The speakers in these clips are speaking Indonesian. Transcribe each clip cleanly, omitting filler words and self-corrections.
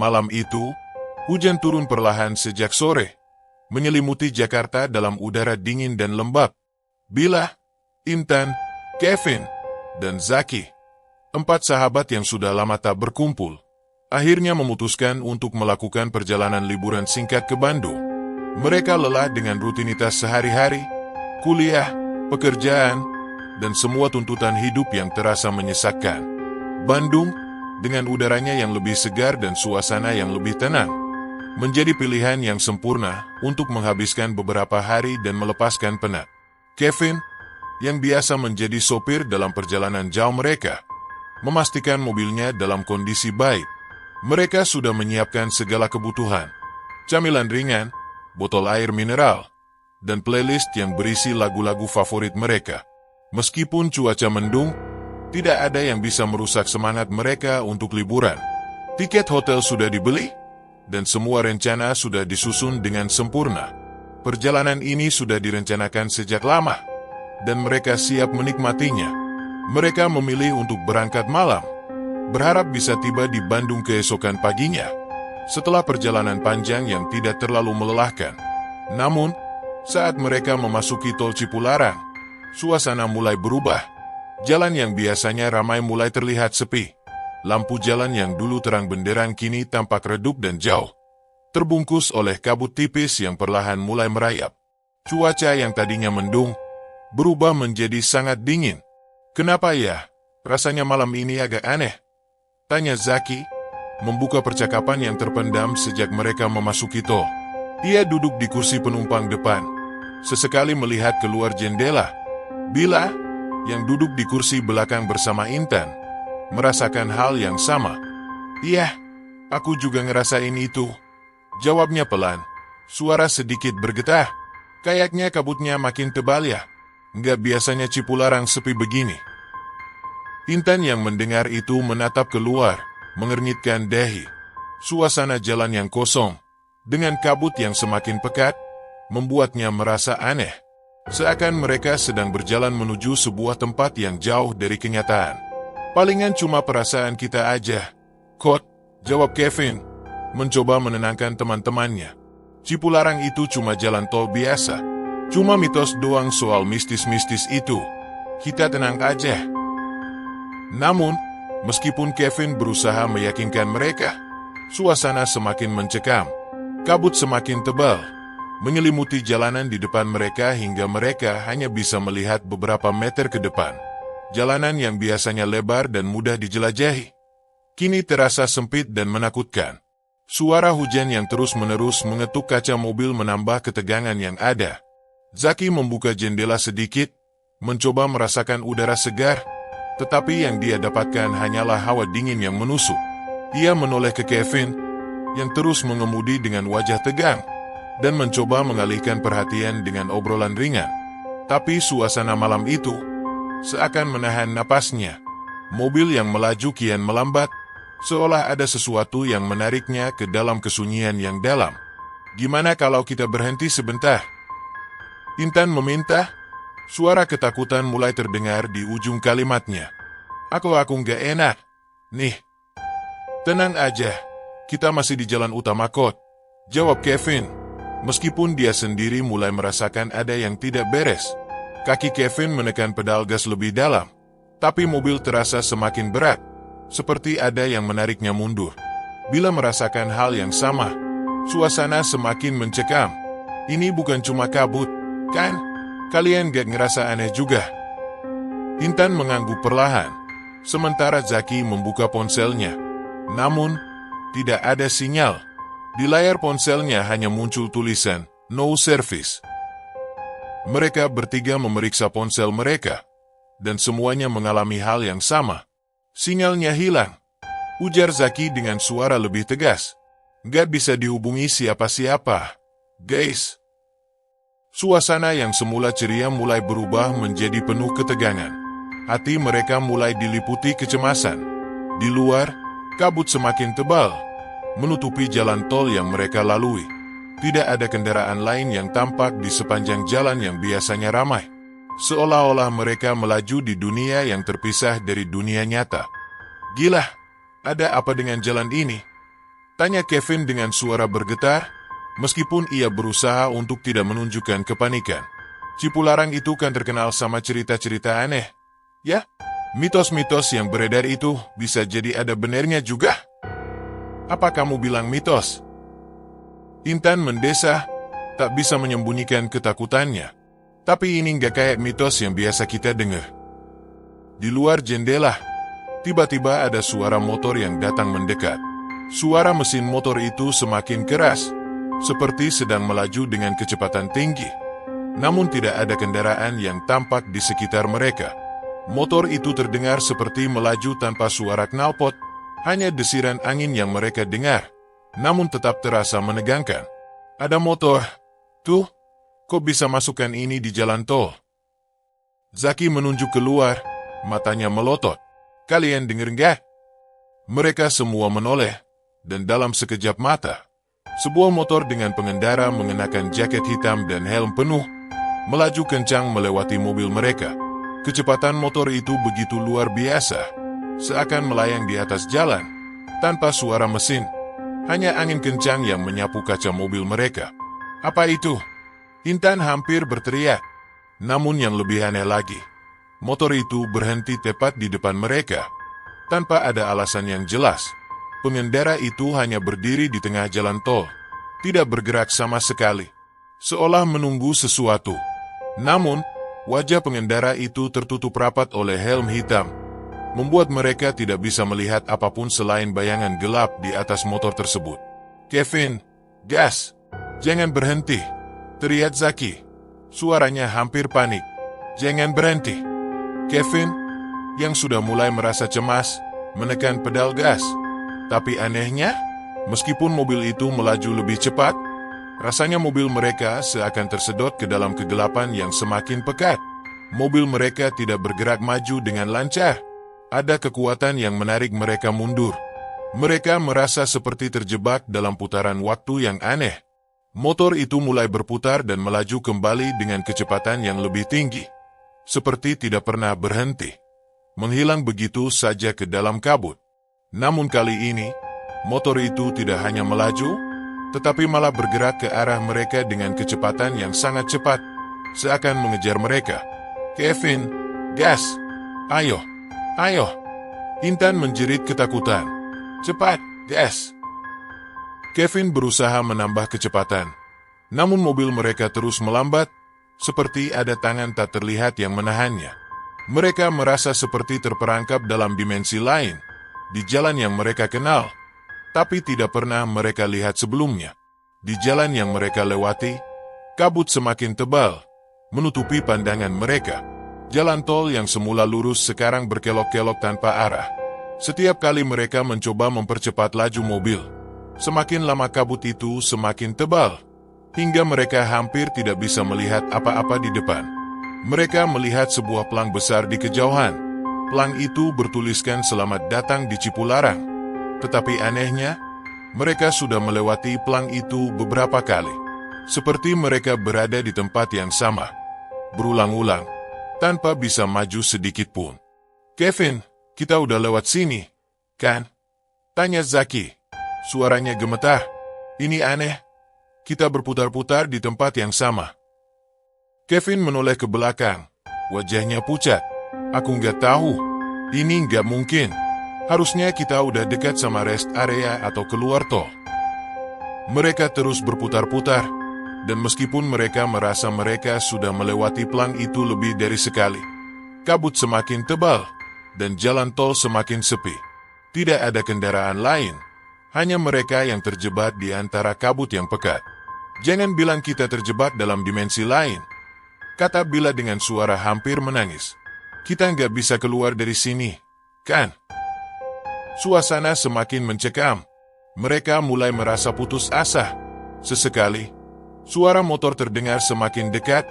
Malam itu, hujan turun perlahan sejak sore, menyelimuti Jakarta dalam udara dingin dan lembab. Bila, Intan, Kevin, dan Zaki, 4 sahabat yang sudah lama tak berkumpul, akhirnya memutuskan untuk melakukan perjalanan liburan singkat ke Bandung. Mereka lelah dengan rutinitas sehari-hari, kuliah, pekerjaan, dan semua tuntutan hidup yang terasa menyesakkan. Bandung, dengan udaranya yang lebih segar dan suasana yang lebih tenang, menjadi pilihan yang sempurna untuk menghabiskan beberapa hari dan melepaskan penat. Kevin, yang biasa menjadi sopir dalam perjalanan jauh mereka, memastikan mobilnya dalam kondisi baik. Mereka sudah menyiapkan segala kebutuhan, camilan ringan, botol air mineral, dan playlist yang berisi lagu-lagu favorit mereka. Meskipun cuaca mendung, tidak ada yang bisa merusak semangat mereka untuk liburan. Tiket hotel sudah dibeli, dan semua rencana sudah disusun dengan sempurna. Perjalanan ini sudah direncanakan sejak lama, dan mereka siap menikmatinya. Mereka memilih untuk berangkat malam, berharap bisa tiba di Bandung keesokan paginya, setelah perjalanan panjang yang tidak terlalu melelahkan. Namun, saat mereka memasuki tol Cipularang, suasana mulai berubah. Jalan yang biasanya ramai mulai terlihat sepi. Lampu jalan yang dulu terang benderang kini tampak redup dan jauh, terbungkus oleh kabut tipis yang perlahan mulai merayap. Cuaca yang tadinya mendung, berubah menjadi sangat dingin. "Kenapa ya? Rasanya malam ini agak aneh," tanya Zaki, membuka percakapan yang terpendam sejak mereka memasuki tol. Ia duduk di kursi penumpang depan, sesekali melihat keluar jendela. Bila, yang duduk di kursi belakang bersama Intan, merasakan hal yang sama. "Iya, aku juga ngerasain itu," jawabnya pelan, suara sedikit bergetar. "Kayaknya kabutnya makin tebal ya. Nggak biasanya Cipularang sepi begini." Intan yang mendengar itu menatap keluar, mengernyitkan dahi. Suasana jalan yang kosong, dengan kabut yang semakin pekat, membuatnya merasa aneh. Seakan mereka sedang berjalan menuju sebuah tempat yang jauh dari kenyataan. "Palingan cuma perasaan kita aja, Kot," jawab Kevin, mencoba menenangkan teman-temannya. "Cipularang itu cuma jalan tol biasa. Cuma mitos doang soal mistis-mistis itu. Kita tenang aja." Namun, meskipun Kevin berusaha meyakinkan mereka, suasana semakin mencekam. Kabut semakin tebal, menyelimuti jalanan di depan mereka hingga mereka hanya bisa melihat beberapa meter ke depan. Jalanan yang biasanya lebar dan mudah dijelajahi, kini terasa sempit dan menakutkan. Suara hujan yang terus-menerus mengetuk kaca mobil menambah ketegangan yang ada. Zaki membuka jendela sedikit, mencoba merasakan udara segar, tetapi yang dia dapatkan hanyalah hawa dingin yang menusuk. Ia menoleh ke Kevin, yang terus mengemudi dengan wajah tegang, dan mencoba mengalihkan perhatian dengan obrolan ringan. Tapi suasana malam itu seakan menahan napasnya. Mobil yang melaju kian melambat, seolah ada sesuatu yang menariknya ke dalam kesunyian yang dalam. "Gimana kalau kita berhenti sebentar?" Intan meminta. Suara ketakutan mulai terdengar di ujung kalimatnya. Aku nggak enak. "Nih, tenang aja, kita masih di jalan utama Kot," jawab Kevin. Meskipun dia sendiri mulai merasakan ada yang tidak beres. Kaki Kevin menekan pedal gas lebih dalam, tapi mobil terasa semakin berat, seperti ada yang menariknya mundur. Bila merasakan hal yang sama, suasana semakin mencekam. "Ini bukan cuma kabut, kan? Kalian gak ngerasa aneh juga?" Intan mengangguk perlahan, sementara Zaki membuka ponselnya. Namun, tidak ada sinyal. Di layar ponselnya hanya muncul tulisan, "No service." Mereka bertiga memeriksa ponsel mereka, dan semuanya mengalami hal yang sama. "Sinyalnya hilang," ujar Zaki dengan suara lebih tegas. "Gak bisa dihubungi siapa-siapa, guys." Suasana yang semula ceria mulai berubah menjadi penuh ketegangan. Hati mereka mulai diliputi kecemasan. Di luar, kabut semakin tebal, menutupi jalan tol yang mereka lalui. Tidak ada kendaraan lain yang tampak di sepanjang jalan yang biasanya ramai. Seolah-olah mereka melaju di dunia yang terpisah dari dunia nyata. "Gila, ada apa dengan jalan ini?" Tanya Kevin dengan suara bergetar, meskipun ia berusaha untuk tidak menunjukkan kepanikan. Cipularang itu kan terkenal sama cerita-cerita aneh. Ya, mitos-mitos yang beredar itu bisa jadi ada benarnya juga. Apa kamu bilang mitos? Intan mendesah, tak bisa menyembunyikan ketakutannya. Tapi ini nggak kayak mitos yang biasa kita dengar. Di luar jendela, tiba-tiba ada suara motor yang datang mendekat. Suara mesin motor itu semakin keras, seperti sedang melaju dengan kecepatan tinggi. Namun tidak ada kendaraan yang tampak di sekitar mereka. Motor itu terdengar seperti melaju tanpa suara knalpot, hanya desiran angin yang mereka dengar, namun tetap terasa menegangkan. Ada motor. Tuh, kok bisa masukkan ini di jalan tol? Zaki menunjuk keluar, matanya melotot. Kalian denger nggak? Mereka semua menoleh, dan dalam sekejap mata, sebuah motor dengan pengendara mengenakan jaket hitam dan helm penuh, melaju kencang melewati mobil mereka. Kecepatan motor itu begitu luar biasa, seakan melayang di atas jalan, tanpa suara mesin, hanya angin kencang yang menyapu kaca mobil mereka. Apa itu? Intan hampir berteriak. Namun yang lebih aneh lagi, motor itu berhenti tepat di depan mereka, tanpa ada alasan yang jelas. Pengendara itu hanya berdiri di tengah jalan tol, tidak bergerak sama sekali, seolah menunggu sesuatu. Namun, wajah pengendara itu tertutup rapat oleh helm hitam, membuat mereka tidak bisa melihat apapun selain bayangan gelap di atas motor tersebut. Kevin, gas! Jangan berhenti! Teriak Zaki. Suaranya hampir panik. Jangan berhenti! Kevin, yang sudah mulai merasa cemas, menekan pedal gas. Tapi anehnya, meskipun mobil itu melaju lebih cepat, rasanya mobil mereka seakan tersedot ke dalam kegelapan yang semakin pekat. Mobil mereka tidak bergerak maju dengan lancar. Ada kekuatan yang menarik mereka mundur. Mereka merasa seperti terjebak dalam putaran waktu yang aneh. Motor itu mulai berputar dan melaju kembali dengan kecepatan yang lebih tinggi. Seperti tidak pernah berhenti. Menghilang begitu saja ke dalam kabut. Namun kali ini, motor itu tidak hanya melaju, tetapi malah bergerak ke arah mereka dengan kecepatan yang sangat cepat, seakan mengejar mereka. Kevin, gas! Ayo! Ayo! Intan menjerit ketakutan. Cepat, gas! Kevin berusaha menambah kecepatan. Namun mobil mereka terus melambat, seperti ada tangan tak terlihat yang menahannya. Mereka merasa seperti terperangkap dalam dimensi lain, di jalan yang mereka kenal, tapi tidak pernah mereka lihat sebelumnya. Di jalan yang mereka lewati, kabut semakin tebal, menutupi pandangan mereka. Jalan tol yang semula lurus sekarang berkelok-kelok tanpa arah. Setiap kali mereka mencoba mempercepat laju mobil, semakin lama kabut itu semakin tebal, hingga mereka hampir tidak bisa melihat apa-apa di depan. Mereka melihat sebuah pelang besar di kejauhan. Pelang itu bertuliskan "Selamat datang di Cipularang." Tetapi anehnya, mereka sudah melewati pelang itu beberapa kali. Seperti mereka berada di tempat yang sama, berulang-ulang, tanpa bisa maju sedikit pun. Kevin, kita udah lewat sini, kan? Tanya Zaki. Suaranya gemetar. Ini aneh. Kita berputar-putar di tempat yang sama. Kevin menoleh ke belakang. Wajahnya pucat. Aku nggak tahu. Ini nggak mungkin. Harusnya kita udah dekat sama rest area atau keluar tol. Mereka terus berputar-putar. Dan meskipun mereka merasa mereka sudah melewati pelang itu lebih dari sekali, kabut semakin tebal, dan jalan tol semakin sepi. Tidak ada kendaraan lain. Hanya mereka yang terjebak di antara kabut yang pekat. Jangan bilang kita terjebak dalam dimensi lain, kata Bila dengan suara hampir menangis. Kita nggak bisa keluar dari sini, kan? Suasana semakin mencekam. Mereka mulai merasa putus asa. Sesekali, suara motor terdengar semakin dekat,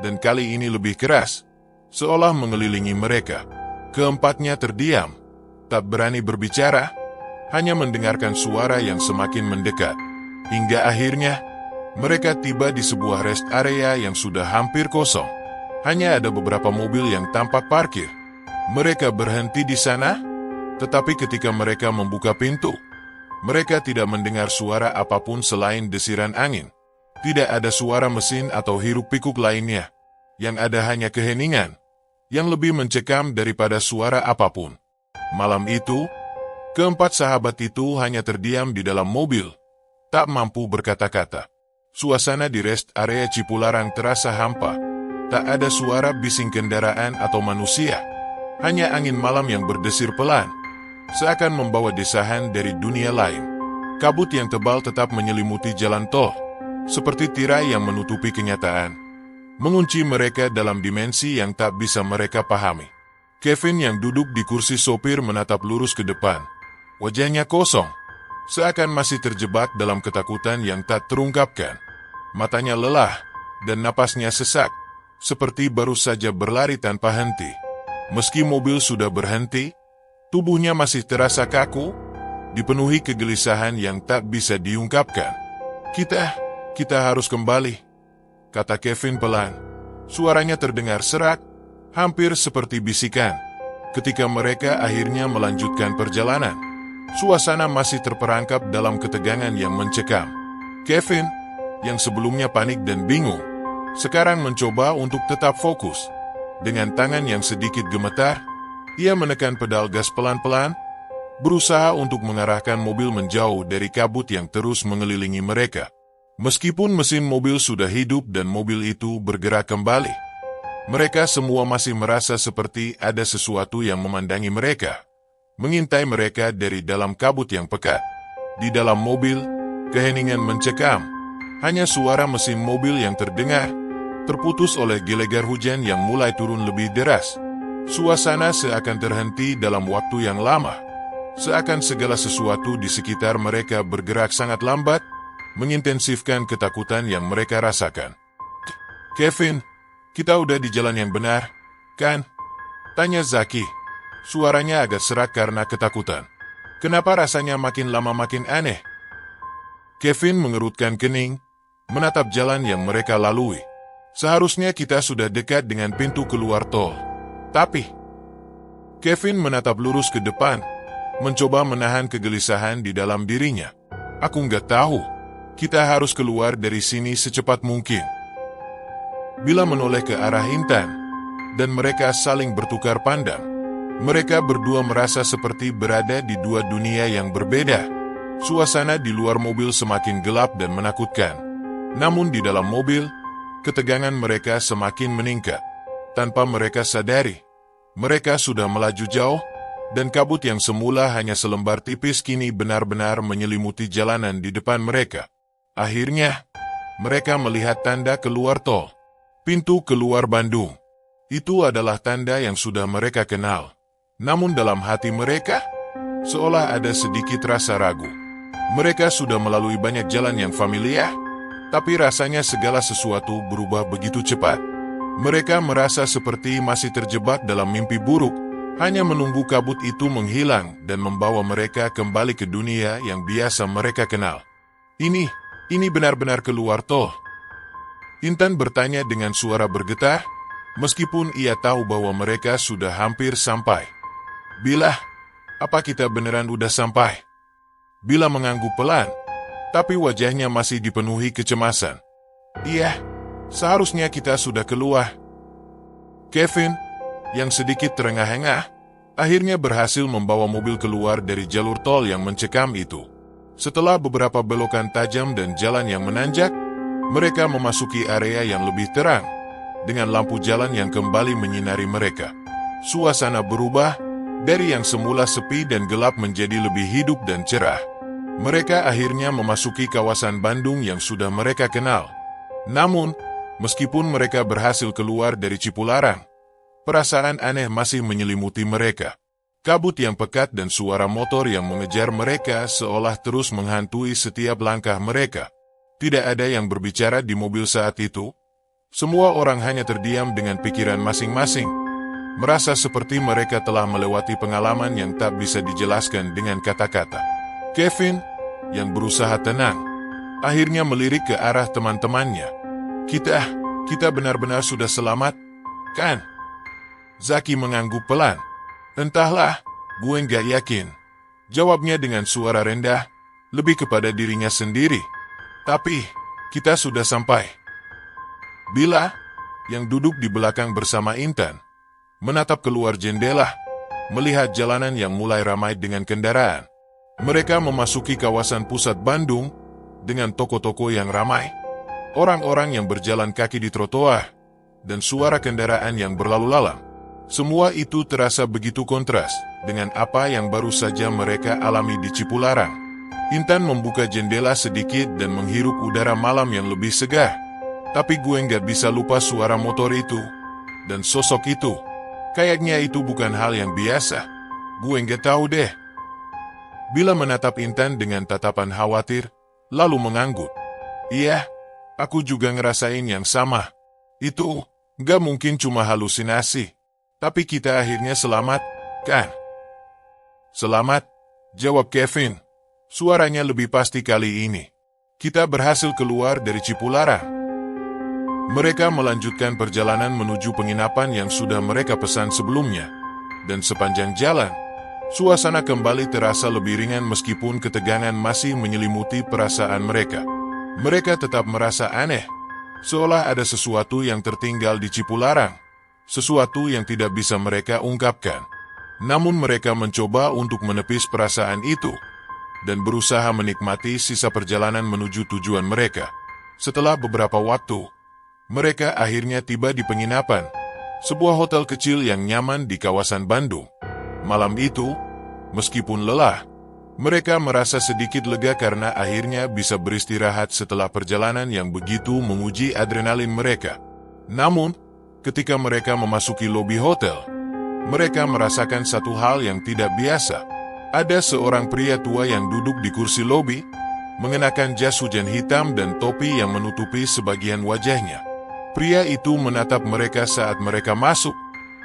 dan kali ini lebih keras, seolah mengelilingi mereka. Keempatnya terdiam, tak berani berbicara, hanya mendengarkan suara yang semakin mendekat. Hingga akhirnya, mereka tiba di sebuah rest area yang sudah hampir kosong. Hanya ada beberapa mobil yang tampak parkir. Mereka berhenti di sana, tetapi ketika mereka membuka pintu, Mereka tidak mendengar suara apapun selain desiran angin. Tidak ada suara mesin atau hiruk-pikuk lainnya. Yang ada hanya keheningan, yang lebih mencekam daripada suara apapun. Malam itu, keempat sahabat itu hanya terdiam di dalam mobil, tak mampu berkata-kata. Suasana di rest area Cipularang terasa hampa. Tak ada suara bising kendaraan atau manusia. Hanya angin malam yang berdesir pelan, seakan membawa desahan dari dunia lain. Kabut yang tebal tetap menyelimuti jalan tol, seperti tirai yang menutupi kenyataan, mengunci mereka dalam dimensi yang tak bisa mereka pahami. Kevin yang duduk di kursi sopir menatap lurus ke depan. Wajahnya kosong, seakan masih terjebak dalam ketakutan yang tak terungkapkan. Matanya lelah, dan napasnya sesak, seperti baru saja berlari tanpa henti. Meski mobil sudah berhenti, tubuhnya masih terasa kaku, dipenuhi kegelisahan yang tak bisa diungkapkan. Kita harus kembali, kata Kevin pelan. Suaranya terdengar serak, hampir seperti bisikan. Ketika mereka akhirnya melanjutkan perjalanan, suasana masih terperangkap dalam ketegangan yang mencekam. Kevin, yang sebelumnya panik dan bingung, sekarang mencoba untuk tetap fokus. Dengan tangan yang sedikit gemetar, ia menekan pedal gas pelan-pelan, berusaha untuk mengarahkan mobil menjauh dari kabut yang terus mengelilingi mereka. Meskipun mesin mobil sudah hidup dan mobil itu bergerak kembali, mereka semua masih merasa seperti ada sesuatu yang memandangi mereka, mengintai mereka dari dalam kabut yang pekat. Di dalam mobil, keheningan mencekam. Hanya suara mesin mobil yang terdengar, terputus oleh gelegar hujan yang mulai turun lebih deras. Suasana seakan terhenti dalam waktu yang lama. Seakan segala sesuatu di sekitar mereka bergerak sangat lambat, mengintensifkan ketakutan yang mereka rasakan. Kevin, kita udah di jalan yang benar, kan? Tanya Zaki. Suaranya agak serak karena ketakutan. Kenapa rasanya makin lama makin aneh? Kevin mengerutkan kening, menatap jalan yang mereka lalui. Seharusnya kita sudah dekat dengan pintu keluar tol. Tapi, Kevin menatap lurus ke depan, mencoba menahan kegelisahan di dalam dirinya. Aku nggak tahu. Kita harus keluar dari sini secepat mungkin. Bila menoleh ke arah Intan, dan mereka saling bertukar pandang. Mereka berdua merasa seperti berada di dua dunia yang berbeda. Suasana di luar mobil semakin gelap dan menakutkan. Namun di dalam mobil, ketegangan mereka semakin meningkat. Tanpa mereka sadari, mereka sudah melaju jauh, dan kabut yang semula hanya selembar tipis kini benar-benar menyelimuti jalanan di depan mereka. Akhirnya, mereka melihat tanda keluar tol. Pintu keluar Bandung. Itu adalah tanda yang sudah mereka kenal. Namun dalam hati mereka, seolah ada sedikit rasa ragu. Mereka sudah melalui banyak jalan yang familiar, tapi rasanya segala sesuatu berubah begitu cepat. Mereka merasa seperti masih terjebak dalam mimpi buruk, hanya menunggu kabut itu menghilang dan membawa mereka kembali ke dunia yang biasa mereka kenal. Ini benar-benar keluar tol? Intan bertanya dengan suara bergetar, meskipun ia tahu bahwa mereka sudah hampir sampai. Bila, apa kita beneran udah sampai? Bila mengangguk pelan, tapi wajahnya masih dipenuhi kecemasan. Iya, seharusnya kita sudah keluar. Kevin, yang sedikit terengah-engah, akhirnya berhasil membawa mobil keluar dari jalur tol yang mencekam itu. Setelah beberapa belokan tajam dan jalan yang menanjak, mereka memasuki area yang lebih terang, dengan lampu jalan yang kembali menyinari mereka. Suasana berubah, dari yang semula sepi dan gelap menjadi lebih hidup dan cerah. Mereka akhirnya memasuki kawasan Bandung yang sudah mereka kenal. Namun, meskipun mereka berhasil keluar dari Cipularang, perasaan aneh masih menyelimuti mereka. Kabut yang pekat dan suara motor yang mengejar mereka seolah terus menghantui setiap langkah mereka. Tidak ada yang berbicara di mobil saat itu. Semua orang hanya terdiam dengan pikiran masing-masing, merasa seperti mereka telah melewati pengalaman yang tak bisa dijelaskan dengan kata-kata. Kevin, yang berusaha tenang, akhirnya melirik ke arah teman-temannya. Kita benar-benar sudah selamat, kan? Zaki mengangguk pelan. Entahlah, gue nggak yakin. Jawabnya dengan suara rendah, lebih kepada dirinya sendiri. Tapi, kita sudah sampai. Bila, yang duduk di belakang bersama Intan, menatap keluar jendela, melihat jalanan yang mulai ramai dengan kendaraan. Mereka memasuki kawasan pusat Bandung dengan toko-toko yang ramai, orang-orang yang berjalan kaki di trotoar, dan suara kendaraan yang berlalu lalang. Semua itu terasa begitu kontras dengan apa yang baru saja mereka alami di Cipularang. Intan membuka jendela sedikit dan menghirup udara malam yang lebih segar. Tapi gue nggak bisa lupa suara motor itu dan sosok itu. Kayaknya itu bukan hal yang biasa. Gue nggak tahu deh. Bila menatap Intan dengan tatapan khawatir, lalu mengangguk. Iya, aku juga ngerasain yang sama. Itu nggak mungkin cuma halusinasi. Tapi kita akhirnya selamat, kan? Selamat, jawab Kevin. Suaranya lebih pasti kali ini. Kita berhasil keluar dari Cipularang. Mereka melanjutkan perjalanan menuju penginapan yang sudah mereka pesan sebelumnya. Dan sepanjang jalan, suasana kembali terasa lebih ringan meskipun ketegangan masih menyelimuti perasaan mereka. Mereka tetap merasa aneh, seolah ada sesuatu yang tertinggal di Cipularang. Sesuatu yang tidak bisa mereka ungkapkan. Namun mereka mencoba untuk menepis perasaan itu dan berusaha menikmati sisa perjalanan menuju tujuan mereka. Setelah beberapa waktu, mereka akhirnya tiba di penginapan, sebuah hotel kecil yang nyaman di kawasan Bandung. Malam itu, meskipun lelah, mereka merasa sedikit lega karena akhirnya bisa beristirahat setelah perjalanan yang begitu menguji adrenalin mereka. Namun, ketika mereka memasuki lobi hotel, mereka merasakan satu hal yang tidak biasa. Ada seorang pria tua yang duduk di kursi lobi, mengenakan jas hujan hitam dan topi yang menutupi sebagian wajahnya. Pria itu menatap mereka saat mereka masuk,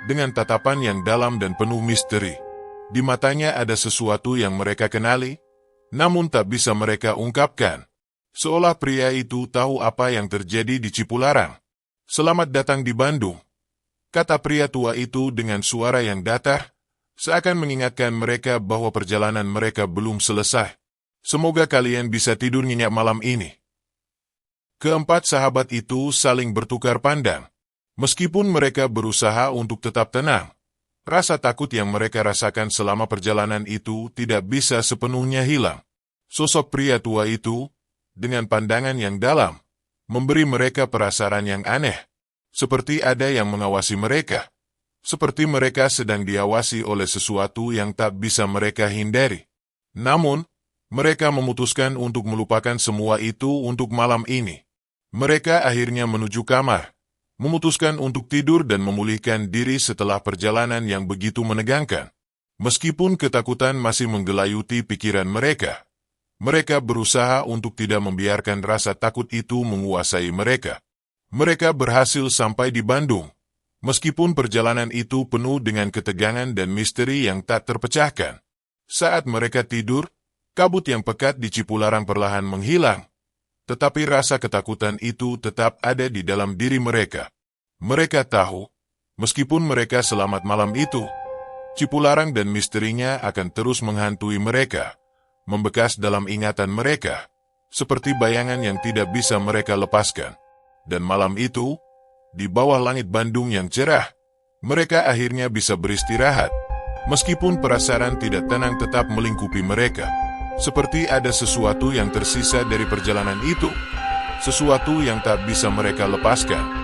dengan tatapan yang dalam dan penuh misteri. Di matanya ada sesuatu yang mereka kenali, namun tak bisa mereka ungkapkan. Seolah pria itu tahu apa yang terjadi di Cipularang. Selamat datang di Bandung, kata pria tua itu dengan suara yang datar, seakan mengingatkan mereka bahwa perjalanan mereka belum selesai. Semoga kalian bisa tidur nyenyak malam ini. Keempat sahabat itu saling bertukar pandang. Meskipun mereka berusaha untuk tetap tenang, rasa takut yang mereka rasakan selama perjalanan itu tidak bisa sepenuhnya hilang. Sosok pria tua itu, dengan pandangan yang dalam, memberi mereka perasaan yang aneh. Seperti ada yang mengawasi mereka. Seperti mereka sedang diawasi oleh sesuatu yang tak bisa mereka hindari. Namun, mereka memutuskan untuk melupakan semua itu untuk malam ini. Mereka akhirnya menuju kamar, memutuskan untuk tidur dan memulihkan diri setelah perjalanan yang begitu menegangkan. Meskipun ketakutan masih menggelayuti pikiran mereka, mereka berusaha untuk tidak membiarkan rasa takut itu menguasai mereka. Mereka berhasil sampai di Bandung. Meskipun perjalanan itu penuh dengan ketegangan dan misteri yang tak terpecahkan. Saat mereka tidur, kabut yang pekat di Cipularang perlahan menghilang. Tetapi rasa ketakutan itu tetap ada di dalam diri mereka. Mereka tahu, meskipun mereka selamat malam itu, Cipularang dan misterinya akan terus menghantui mereka, membekas dalam ingatan mereka, seperti bayangan yang tidak bisa mereka lepaskan. Dan malam itu, di bawah langit Bandung yang cerah, mereka akhirnya bisa beristirahat. Meskipun perasaan tidak tenang tetap melingkupi mereka. Seperti ada sesuatu yang tersisa dari perjalanan itu. Sesuatu yang tak bisa mereka lepaskan.